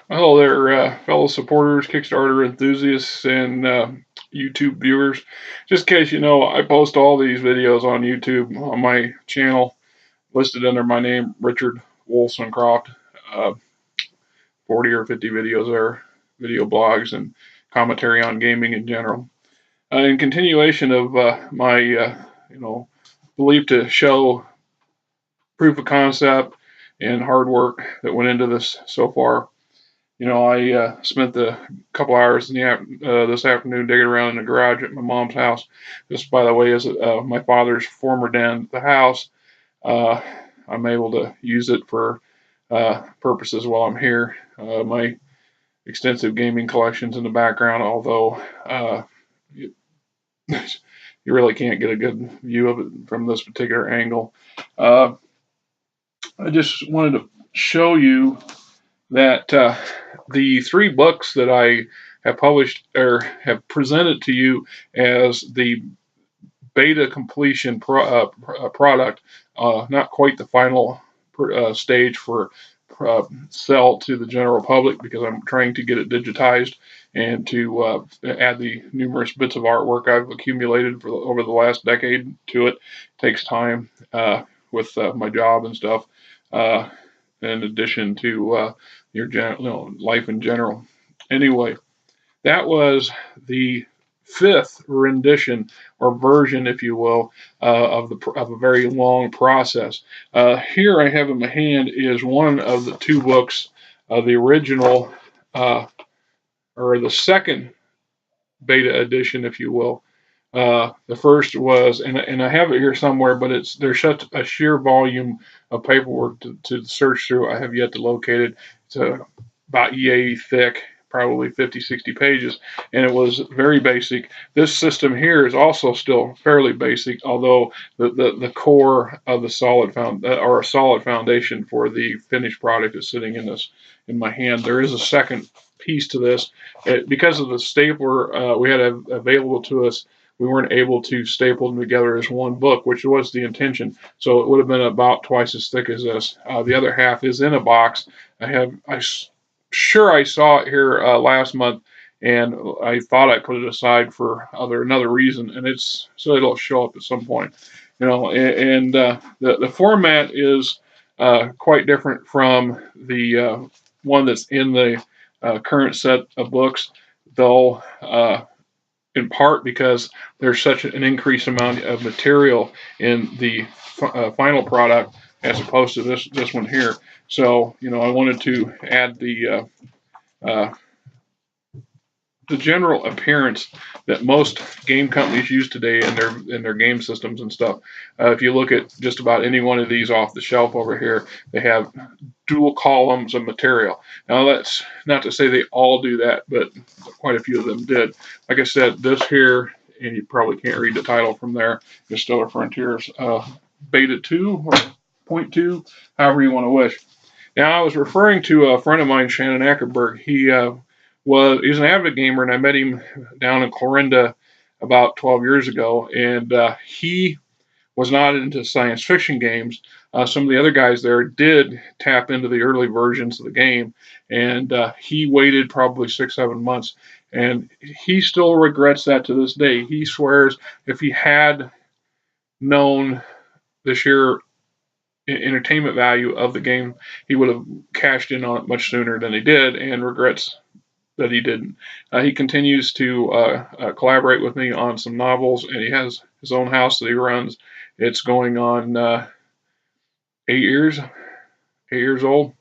Hello there, fellow supporters, Kickstarter enthusiasts, and YouTube viewers. Just in case you know, I post all these videos on YouTube on my channel, listed under my name, Richard Wollstonecroft. Uh, 40 or 50 videos there, video blogs, and commentary on gaming in general. In continuation of my, belief to show proof of concept and hard work that went into this so far. I spent the couple hours in this afternoon digging around in the garage at my mom's house. This, by the way, is my father's former den at the house. Uh, I'm able to use it for purposes while I'm here. My extensive gaming collections in the background, although you, you really can't get a good view of it from this particular angle. Uh, I just wanted to show you that the three books that I have published or have presented to you as the beta completion product, not quite the final stage for sell to the general public because I'm trying to get it digitized and to add the numerous bits of artwork I've accumulated over the last decade to it. It takes time with my job and stuff. Uh, in addition to life in general. Anyway, that was the fifth rendition or version, if you will, of a very long process. Here I have in my hand is one of the two books, the original uh, or the second beta edition, if you will. The first was, and I have it here somewhere, but there's such a sheer volume of paperwork to search through. I have yet to locate it. It's about EA thick, probably 50, 60 pages, and it was very basic. This system here is also still fairly basic, although the core of the a solid foundation for the finished product is sitting in my hand. There is a second piece to this. Because of the stapler we had available to us, we weren't able to staple them together as one book, which was the intention. So it would have been about twice as thick as this. The other half is in a box. Sure I saw it here last month, and I thought I put it aside for another reason, and it's so it'll show up at some point. And the format is quite different from the one that's in the current set of books, though in part because there's such an increased amount of material in the final product as opposed to this one here. So I wanted to add uh, the general appearance that most game companies use today in their game systems and stuff. If you look at just about any one of these off the shelf over here, they have dual columns of material. Now that's not to say they all do that, but quite a few of them did. Like I said, this here, and you probably can't read the title from there, is Stellar Frontiers Beta 2 or Point 2, however you want to wish. Now I was referring to a friend of mine, Shannon Ackerberg. He's an avid gamer, and I met him down in Clorinda about 12 years ago, and he was not into science fiction games. Some of the other guys there did tap into the early versions of the game, and he waited probably 6, 7 months, and he still regrets that to this day. He swears if he had known the sheer entertainment value of the game, he would have cashed in on it much sooner than he did, and regrets that he didn't. He continues to collaborate with me on some novels, and he has his own house that he runs. It's going on 8 years, 8 years old,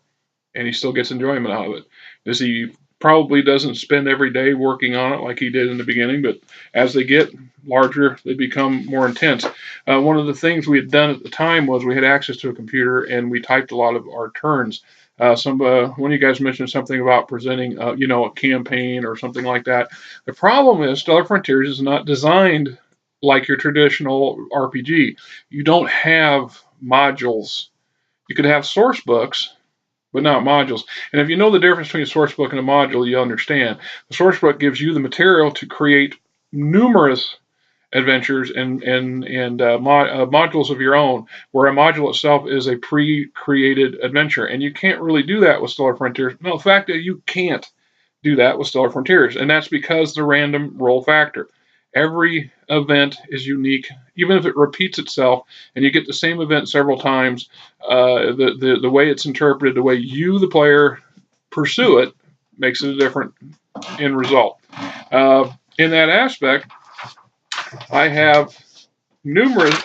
and he still gets enjoyment out of it. As he probably doesn't spend every day working on it like he did in the beginning, but as they get larger, they become more intense. One of the things we had done at the time was we had access to a computer and we typed a lot of our turns. One of you guys mentioned something about presenting, a campaign or something like that. The problem is Stellar Frontiers is not designed like your traditional RPG. You don't have modules. You could have source books, but not modules. And if you know the difference between a source book and a module, you understand. The source book gives you the material to create numerous adventures and modules of your own, where a module itself is a pre-created adventure, and you can't really do that with Stellar Frontiers. No, the fact that you can't do that with Stellar Frontiers, and that's because the random roll factor. Every event is unique, even if it repeats itself, and you get the same event several times. The way it's interpreted, the way you, the player, pursue it, makes it a different end result. In that aspect, I have numerous,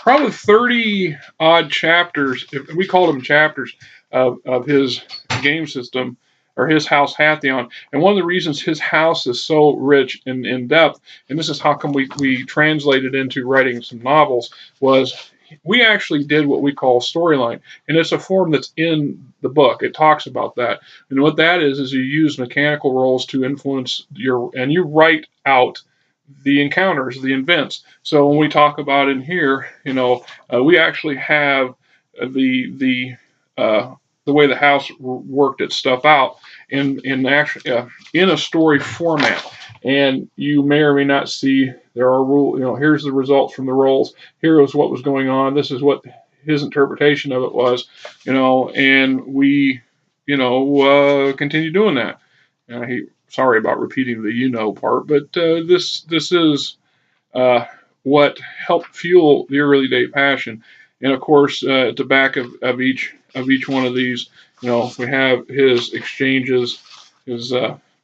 probably 30 odd chapters, we called them chapters, of his game system, or his house Hatheon. And one of the reasons his house is so rich and in depth, and this is how come we translated into writing some novels, was we actually did what we call storyline. And it's a form that's in the book. It talks about that. And what that is you use mechanical rolls to influence and you write out the encounters, the events. So when we talk about in here, we actually have the way the house worked its stuff out in a story format. And you may or may not see there are rules. Here's the results from the rolls. Here is what was going on. This is what his interpretation of it was. And we continue doing that. Sorry about repeating the part, but this is what helped fuel the early day passion. And of course, at the back of each one of these, we have his exchanges, his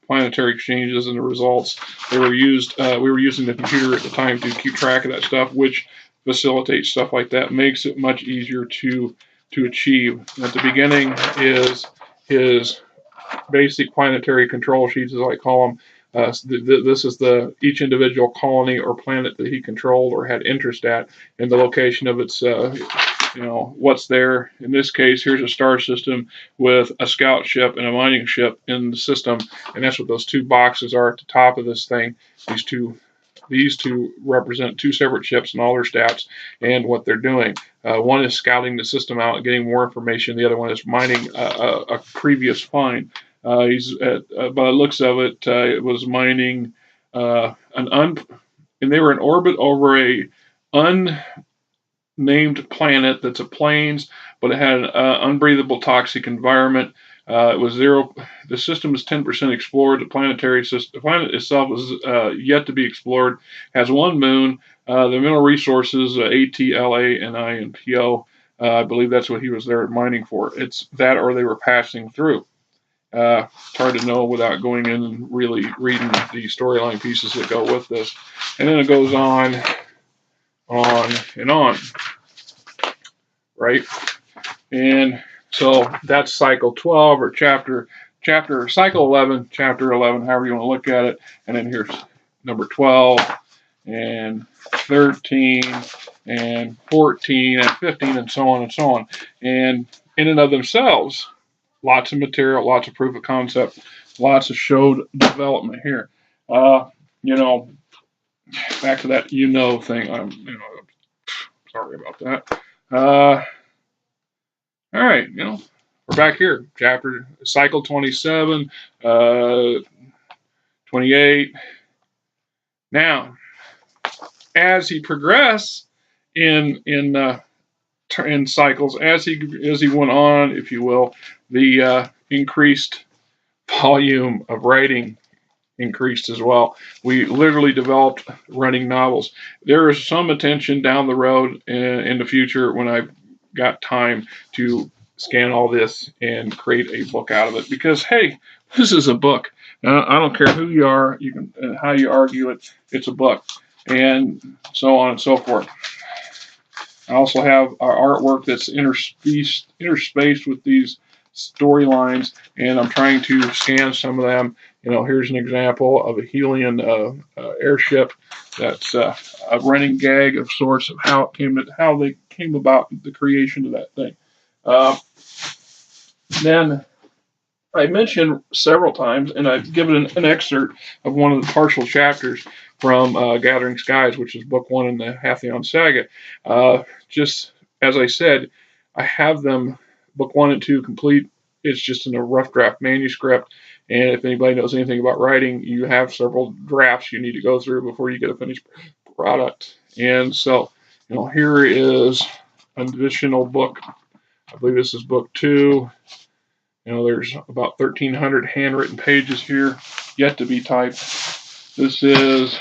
planetary exchanges, and the results. They were used. We were using the computer at the time to keep track of that stuff, which facilitates stuff like that, makes it much easier to achieve. At the beginning is his basic planetary control sheets, as I call them. This is each individual colony or planet that he controlled or had interest at, and the location of its, what's there. In this case, here's a star system with a scout ship and a mining ship in the system, and that's what those two boxes are at the top of this thing. These two represent two separate ships and all their stats and what they're doing. One is scouting the system out and getting more information. The other one is mining a previous find. By the looks of it, it was mining and they were in orbit over a unnamed planet that's a plains, but it had an unbreathable toxic environment. It was zero. The system is 10% explored. The planet itself is yet to be explored. Has one moon. The mineral resources, ATLA and INPO. I believe that's what he was there mining for. It's that, or they were passing through. It's hard to know without going in and really reading the storyline pieces that go with this. And then it goes on and on, right? And so that's cycle 12 or cycle 11, chapter 11, however you want to look at it. And then here's number 12 and 13 and 14 and 15 and so on and so on. And in and of themselves, lots of material, lots of proof of concept, lots of show development here. Back to that thing. I'm sorry about that. All right, we're back here. Cycle 27, 28. Now, as he progressed in cycles, as he went on, if you will, the increased volume of writing increased as well. We literally developed running novels. There is some attention down the road in the future when I've got time to scan all this and create a book out of it, because hey, this is a book. I don't care who you are, how you argue it, it's a book, and so on and so forth. I also have our artwork that's interspaced with these storylines, and I'm trying to scan some of them. Here's an example of a Helian airship that's a running gag of sorts of how they came about the creation of that thing. Then I mentioned several times, and I've given an excerpt of one of the partial chapters from Gathering Skies, which is book 1 in the Hatheon saga. Just as I said, I have them book 1 and 2 complete. It's just in a rough draft manuscript. And if anybody knows anything about writing, you have several drafts you need to go through before you get a finished product. And so, here is an additional book. I believe this is book 2. There's about 1,300 handwritten pages here yet to be typed. This is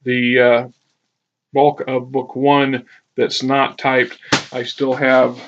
the bulk of book 1 that's not typed. I still have,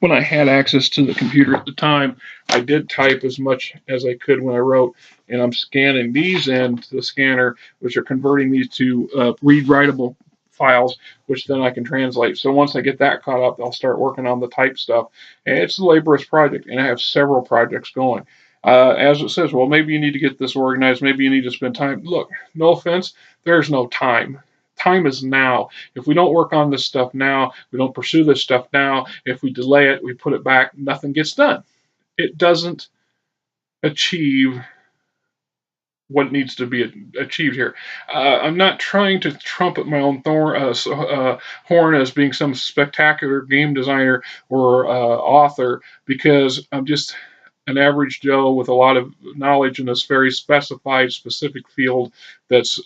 when I had access to the computer at the time, I did type as much as I could when I wrote, and I'm scanning these into the scanner, which are converting these to read-writable files, which then I can translate. So once I get that caught up, I'll start working on the type stuff. And it's a laborious project, and I have several projects going. As it says, well, maybe you need to get this organized. Maybe you need to spend time. Look, no offense, there's no time. Time is now. If we don't work on this stuff now, we don't pursue this stuff now, if we delay it, we put it back, nothing gets done. It doesn't achieve what needs to be achieved here. I'm not trying to trumpet my own horn as being some spectacular game designer or author, because I'm just an average Joe with a lot of knowledge in this very specified, specific field that's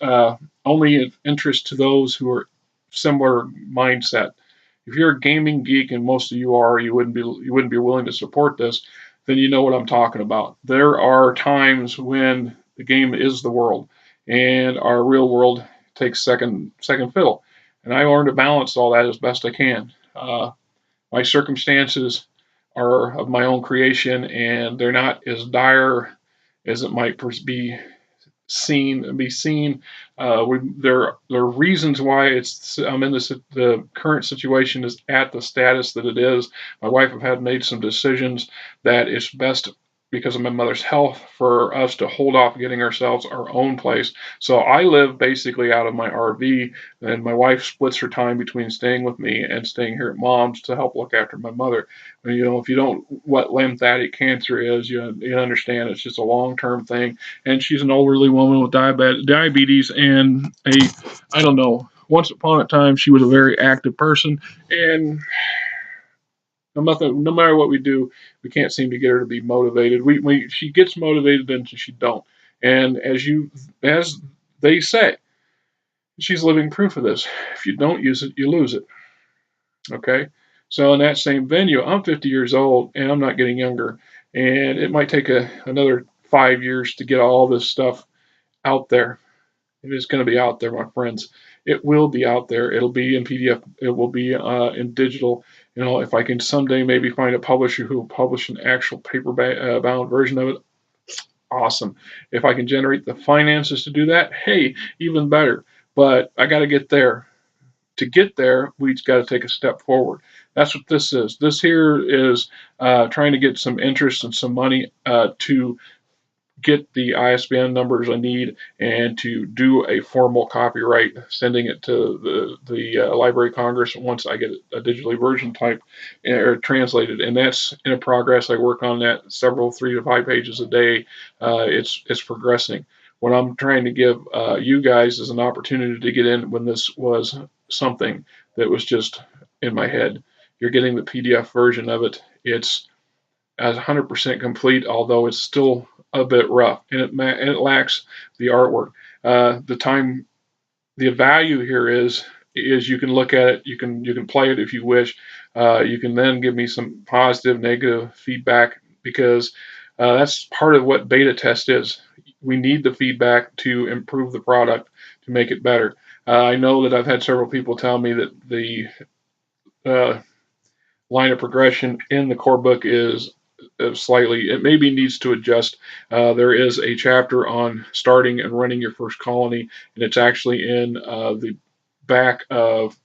only of interest to those who are similar mindset. If you're a gaming geek, and most of you are, you wouldn't be willing to support this, then you know what I'm talking about. There are times when the game is the world, and our real world takes second fiddle. And I learn to balance all that as best I can. My circumstances are of my own creation, and they're not as dire as it might be seen. There are reasons why I'm in this. The current situation is at the status that it is. My wife have had made some decisions that it's best, because of my mother's health, for us to hold off getting ourselves our own place. So I live basically out of my RV, and my wife splits her time between staying with me and staying here at mom's to help look after my mother. And, if you don't what lymphatic cancer is, you understand it's just a long-term thing. And she's an elderly woman with diabetes, and I don't know, once upon a time she was a very active person, and no matter what we do, we can't seem to get her to be motivated. She gets motivated, then she don't. And as they say, she's living proof of this. If you don't use it, you lose it. Okay. So in that same venue, I'm 50 years old, and I'm not getting younger. And it might take another 5 years to get all this stuff out there. It is going to be out there, my friends. It will be out there. It'll be in PDF. It will be in digital. If I can someday maybe find a publisher who will publish an actual paper-bound version of it, awesome. If I can generate the finances to do that, hey, even better. But I got to get there. To get there, we got to take a step forward. That's what this is. This here is trying to get some interest and some money to get the ISBN numbers I need, and to do a formal copyright, sending it to the Library of Congress once I get a digitally version typed or translated. And that's in a progress. I work on that several 3 to 5 pages a day. It's progressing. What I'm trying to give you guys is an opportunity to get in when this was something that was just in my head. You're getting the PDF version of it. It's as 100% complete, although it's still a bit rough, and it lacks the artwork. The value here is you can look at it, you can play it if you wish. You can then give me some positive, negative feedback, because that's part of what beta test is. We need the feedback to improve the product, to make it better. I know that I've had several people tell me that the line of progression in the core book is it maybe needs to adjust. There is a chapter on starting and running your first colony, and it's actually in the back of,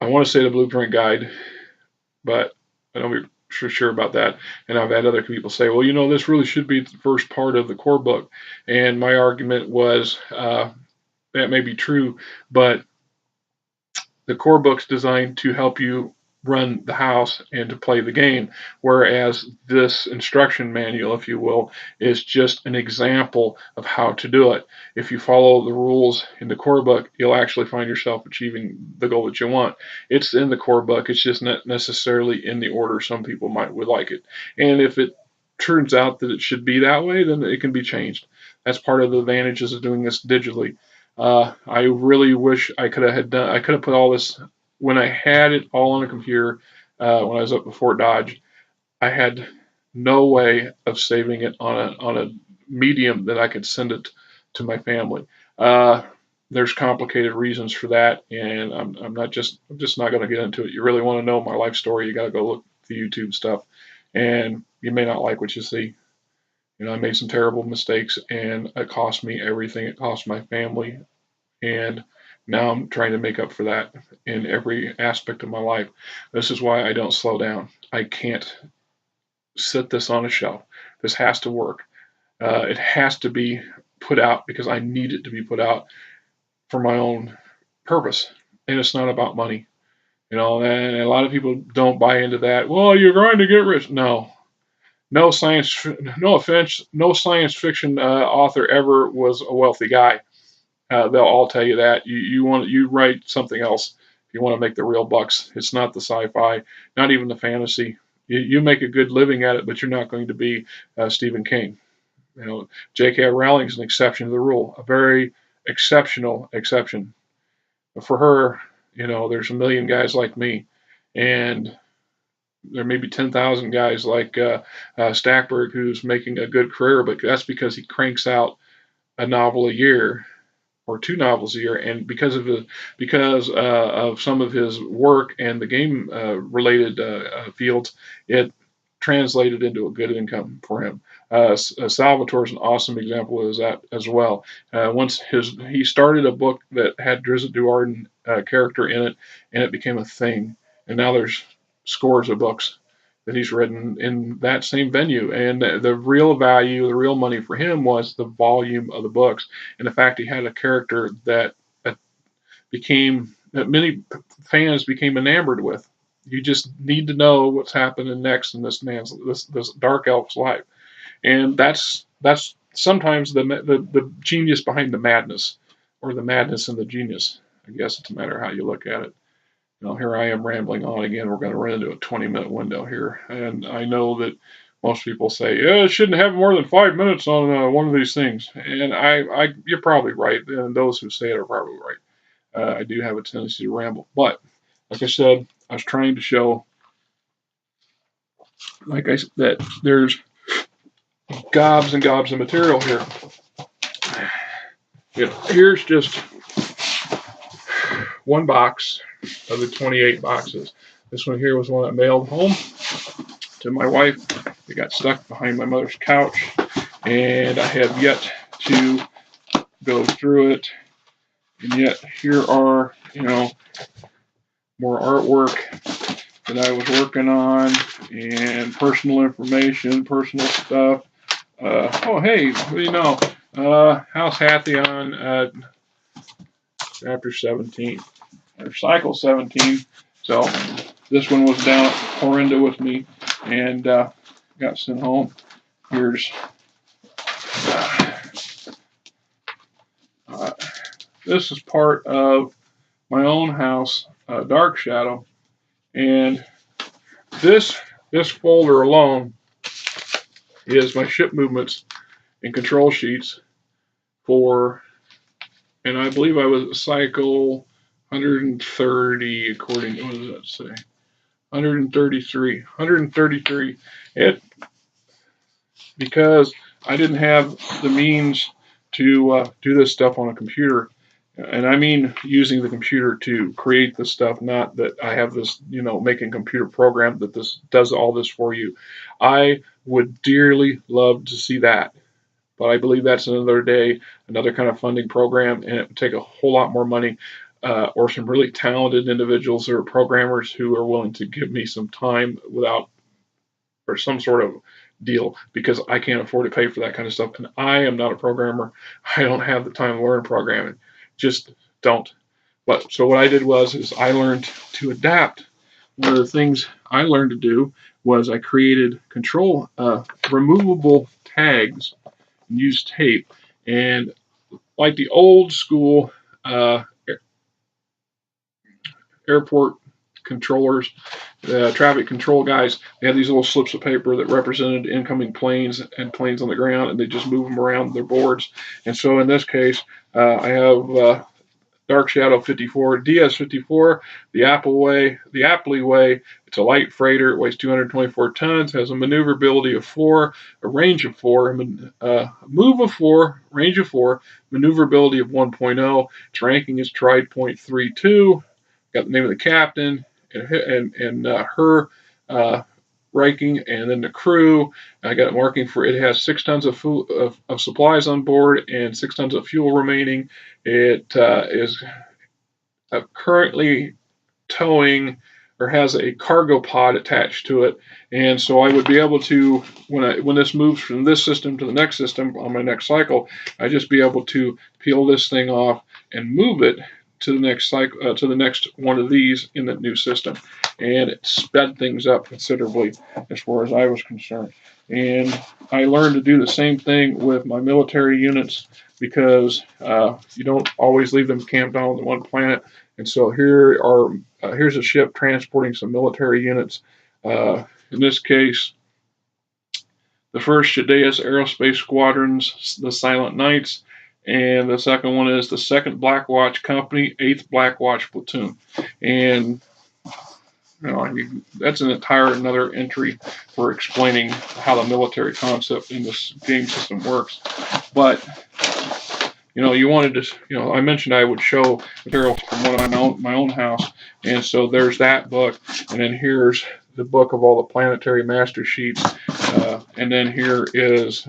I want to say, the blueprint guide, but I don't be sure about that. And I've had other people say, well, this really should be the first part of the core book. And my argument was that may be true, but the core book's designed to help you run the house and to play the game, whereas this instruction manual, if you will, is just an example of how to do it. If you follow the rules in the core book, you'll actually find yourself achieving the goal that you want. It's in the core book. It's just not necessarily in the order some people would like it. And if it turns out that it should be that way, then it can be changed. That's part of the advantages of doing this digitally. I really wish I could have done. I could have put all this when I had it all on a computer. When I was up before Dodge, I had no way of saving it on a medium that I could send it to my family. Uh, there's complicated reasons for that, and I'm just not going to get into it. You really want to know my life story, you got to go look at the YouTube stuff, and you may not like what you see. You know, I made some terrible mistakes, and it cost me everything. It cost my family, and now I'm trying to make up for that in every aspect of my life. This is why I don't slow down. I can't sit this on a shelf. This has to work. It has to be put out because I need it to be put out for my own purpose. And it's not about money. You know, and a lot of people don't buy into that. Well, you're going to get rich. No, no offense, no science fiction author ever was a wealthy guy. They'll all tell you that. You write something else if you want to make the real bucks. It's not the sci-fi, not even the fantasy. You make a good living at it, but you're not going to be Stephen King. You know, J.K. Rowling is an exception to the rule, a very exceptional exception. But for her, you know, there's a million guys like me, and there may be 10,000 guys like Stackberg who's making a good career, but that's because he cranks out a novel a year or two novels a year, and because of some of his work and the game related fields, it translated into a good income for him. Salvatore is an awesome example of that as well. Once he started a book that had Drizzt Do'Urden character in it, and it became a thing, and now there's scores of books that he's written in that same venue. And the real value, the real money for him was the volume of the books and the fact he had a character that many fans became enamored with. You just need to know what's happening next in this dark elf's life, and that's sometimes the genius behind the madness, or the madness and the genius. I guess it's a matter how you look at it. You know, here I am rambling on again. We're going to run into a 20-minute window here, and I know that most people say, yeah, it shouldn't have more than 5 minutes on one of these things, and you're probably right, and those who say it are probably right. I do have a tendency to ramble, but like I said, I was trying to show, that there's gobs and gobs of material here. Here's just one box of the 28 boxes. This one here was one I mailed home to my wife. It got stuck behind my mother's couch, and I have yet to go through it. And yet here are, more artwork that I was working on, and personal information, personal stuff. Oh, hey, what do you know? How's Hathy on chapter 17, or cycle 17? So this one was down at Corinda with me, and got sent home. Here's this is part of my own house, Dark Shadow, and this folder alone is my ship movements and control sheets for, and I believe I was at cycle 130, according to, what does that say? 133. It, because I didn't have the means to do this stuff on a computer, and I mean using the computer to create the stuff, not that I have this, making a computer program that this does all this for you. I would dearly love to see that, but I believe that's another day, another kind of funding program, and it would take a whole lot more money, or some really talented individuals or programmers who are willing to give me some time without, or some sort of deal, because I can't afford to pay for that kind of stuff. And I am not a programmer. I don't have the time to learn programming. Just don't. But so what I did is I learned to adapt. One of the things I learned to do was I created control removable tags and used tape, and like the old school airport controllers, traffic control guys. They had these little slips of paper that represented incoming planes and planes on the ground, and they just move them around their boards. And so in this case, I have Dark Shadow 54, DS54, the Appley Way. It's a light freighter. It weighs 224 tons, has a maneuverability of 4, a range of 4, move of 4, range of 4, maneuverability of 1.0. Its ranking is tried .32. Got the name of the captain and her ranking, and then the crew. I got it marking for it has 6 tons of supplies on board and 6 tons of fuel remaining. It is currently towing or has a cargo pod attached to it, and so I would be able to, when this moves from this system to the next system on my next cycle, I just be able to peel this thing off and move it to the next cycle, to the next one of these in the new system, and it sped things up considerably as far as I was concerned. And I learned to do the same thing with my military units, because you don't always leave them camped on the one planet. And so here's a ship transporting some military units. In this case, the first Shadeus Aerospace Squadron's the Silent Knights, and the second one is the 2nd Black Watch Company, 8th Black Watch Platoon. And that's another entry for explaining how the military concept in this game system works. But you wanted to, I mentioned I would show material from one of my own house, and so there's that book, and then here's the book of all the planetary master sheets, and then here is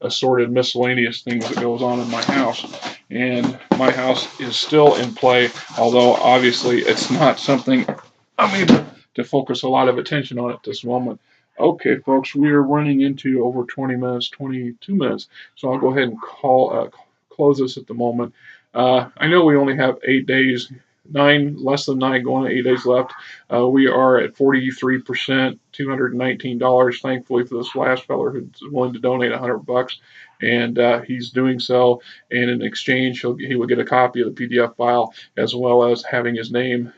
assorted miscellaneous things that goes on in my house. And my house is still in play, although obviously it's not something I'm able to focus a lot of attention on at this moment. Okay, folks, we are running into over 20 minutes, 22 minutes, so I'll go ahead and close this at the moment. I know we only have 8 days, less than 9 going, 8 days left. We are at 43%, $219, thankfully, for this last feller who's willing to donate $100. And he's doing so, and in exchange, he will get a copy of the PDF file, as well as having his name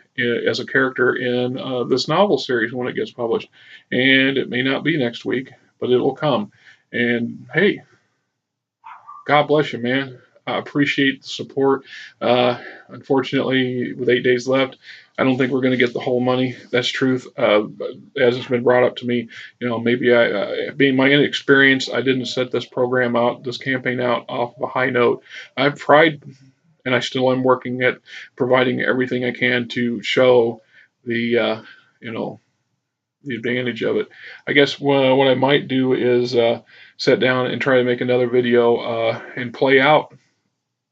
as a character in this novel series when it gets published. And it may not be next week, but it will come. And hey, God bless you, man. I appreciate the support. Unfortunately, with 8 days left, I don't think we're going to get the whole money. That's truth. As it's been brought up to me, maybe being my inexperience, I didn't set this campaign out off of a high note. I've tried, and I still am working at providing everything I can to show the advantage of it. I guess what I might do is sit down and try to make another video and play out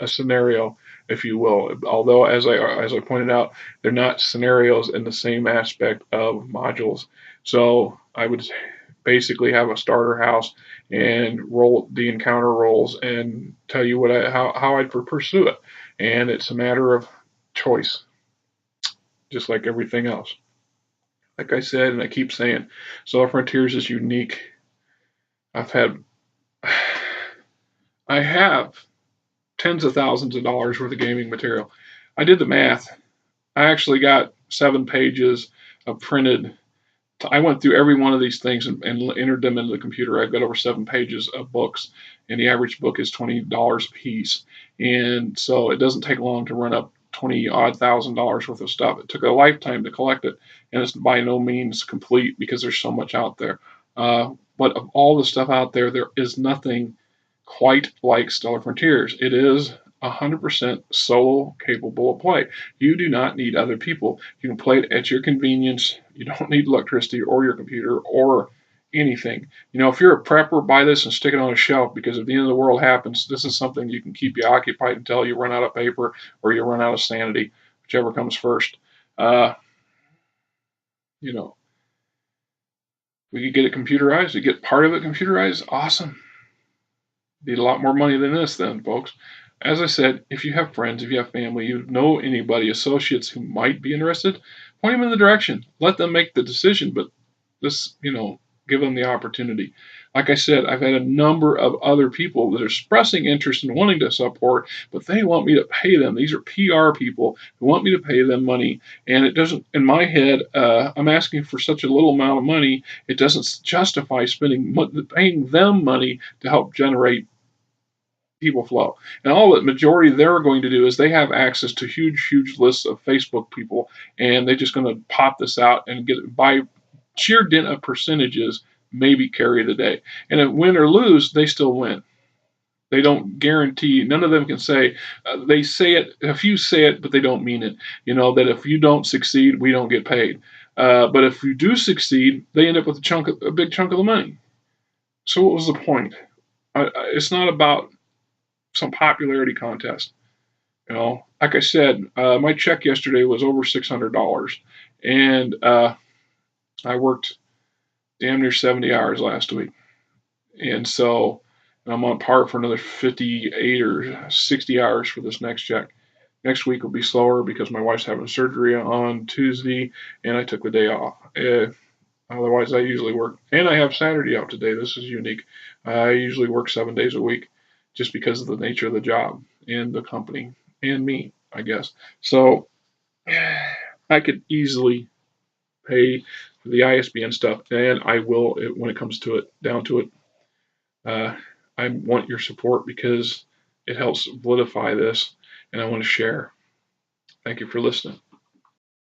a scenario, if you will. Although, as I pointed out, they're not scenarios in the same aspect of modules. So I would basically have a starter house and roll the encounter rolls and tell you how I'd pursue it. And it's a matter of choice, just like everything else. Like I said, and I keep saying, Stellar Frontiers is unique. I have tens of thousands of dollars worth of gaming material. I did the math. I actually got 7 pages of printed. I went through every one of these things and entered them into the computer. I've got over 7 pages of books, and the average book is $20 a piece. And so it doesn't take long to run up $20,000 worth of stuff. It took a lifetime to collect it, and it's by no means complete because there's so much out there. But of all the stuff out there, there is nothing quite like Stellar Frontiers. It is 100% solo capable of play. You do not need other people. You can play it at your convenience. You don't need electricity or your computer or anything. If you're a prepper, buy this and stick it on a shelf, because if the end of the world happens, this is something you can keep you occupied until you run out of paper or you run out of sanity, whichever comes first. We could get it computerized. We get part of it computerized. Awesome. Need a lot more money than this then, folks. As I said, if you have friends, if you have family, you know anybody, associates who might be interested, point them in the direction. Let them make the decision. But this, Give them the opportunity. Like I said, I've had a number of other people that are expressing interest in wanting to support, but they want me to pay them. These are PR people who want me to pay them money, and it doesn't. In my head, I'm asking for such a little amount of money. It doesn't justify paying them money to help generate people flow. And all the majority they're going to do is they have access to huge lists of Facebook people, and they're just going to pop this out and get it by sheer dint of percentages, maybe carry the day. And if win or lose, they still win. They don't guarantee. None of them can say. They say it. A few say it, but they don't mean it. That if you don't succeed, we don't get paid. But if you do succeed, they end up with a big chunk of the money. So what was the point? It's not about some popularity contest. Like I said, my check yesterday was over $600, and I worked damn near 70 hours last week, and so I'm on par for another 58 or 60 hours for this next check. Next week will be slower because my wife's having surgery on Tuesday, and I took the day off. Otherwise, I usually work, and I have Saturday out today. This is unique. I usually work 7 days a week, just because of the nature of the job and the company and me, I guess. So I could easily pay for the ISBN stuff, and I will when it comes to it, down to it. Uh, I want your support because it helps solidify this, and I want to share. Thank you for listening.